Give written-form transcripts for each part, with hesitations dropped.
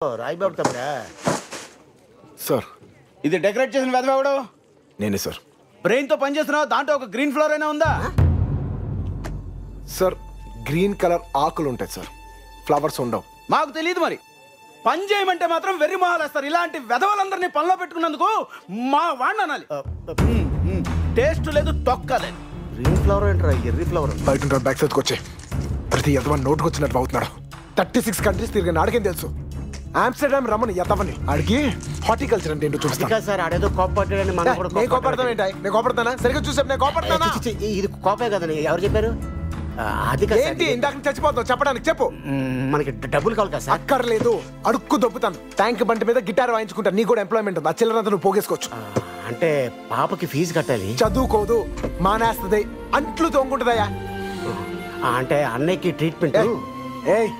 రాయిబాబు తమ్ముడా? సార్ ఇది డెకరేట్ చేసిన వెదవాడు నేనే సార్. బ్రెయిన్ తో పనిచేస్తున్నావు, దాంట్లో ఒక గ్రీన్ ఫ్లవర్ అయినా ఉందా? సార్ గ్రీన్ కలర్ ఆకులు ఉంటాయి సార్, ఫ్లవర్స్ ఉండవు. మాకు తెలియదు మరి. పని చేయమంటే మాత్రం వెర్రి మొహాలేస్తారు. ఇలాంటి వెధవలందరినీ పనిలో పెట్టుకున్నందుకు మా వాడిని అనాలి. టేస్ట్ లేదు, తొక్క లేదు. గ్రీన్ ఫ్లవర్ ఏంట్రా? Err flower. బయట ఉంటాడు, బ్యాక్ సైడ్కి వచ్చే ప్రతి యదవన్ నోటుకు వచ్చినట్టు అవుతున్నాడు. 36 కంట్రీస్ తిరిగి నాడికేం తెలుసు. ఆమ్స్టర్డామ్ రమ్మని యదవని అడిగి హార్టికల్చర్ అంటే ఏంటో చూస్తా సార్. ఆడేదో కోపడ్డాడని మనం కూడా కోపడతాను ఏంటి? నేను కోపడతానా? సరిగ్గా చూసాను, నేను కోపడతానా? ఇది కోపే కదండి. ఎవరు చెప్పారు? అది ఏంటి ఇందాక చచ్చిపోతావు చెప్పడానికి? చెప్పు. మనకి డబ్బులు కావాలి కదా సార్. అక్కర్లేదు, అడుక్కు దొబ్బుతాను. ట్యాంక్ బండి మీద గిటార్ వాయించుకుంటా. నీ కూడా ఎంప్లాయ్మెంట్ ఉంది, ఆ చిల్లరంతా నువ్వు పోగేసుకోవచ్చు. అంటే పాపకి ఫీజు కట్టాలి. చదువుకోదు, మానేస్తుంది, అంట్లు తోముకుంటుందయ్యా. అంటే అన్నయ్యకి ట్రీట్మెంట్. ఏయ్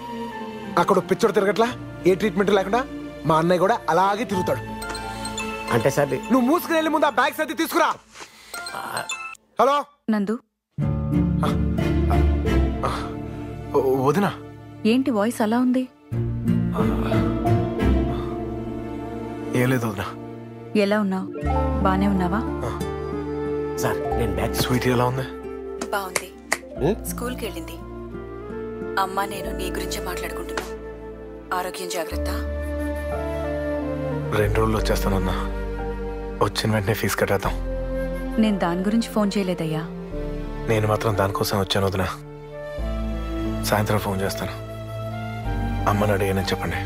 అక్కడ పిచ్చోడు తిరగట్లా, ఏ ట్రీట్మెంట్ లేకుండా మా అన్నయ్య కూడా అలాగే తిరుగుతాడు. అంటే సార్ నువ్వు మూసుకుని వెళ్ళి ముందు ఆ బ్యాగ్స్ అది తీసుకురా. హలో నందు, వదినా. ఏంటి వాయిస్ అలా ఉంది? ఏం లేదు వదినా. ఎలా ఉన్నావు? బానే ఉన్నావా? సార్ నేను బ్యాగ్. స్వీట్ ఎలా ఉంది? బాగుంది. స్కూల్కి వెళ్ళింది. అమ్మా నేను నీ గురించే మాట్లాడుకుంటున్నా. ఆరోగ్యం జాగ్రత్త. 2 రోజులు వచ్చేస్తానన్నా. వచ్చిన వెంటనే ఫీజు కట్టేద్దాం. నేను దాని గురించి ఫోన్ చేయలేదయ్యా. నేను మాత్రం దానికోసం వచ్చాను వదినా. సాయంత్రం ఫోన్ చేస్తాను. అమ్మని అడిగానని చెప్పండి.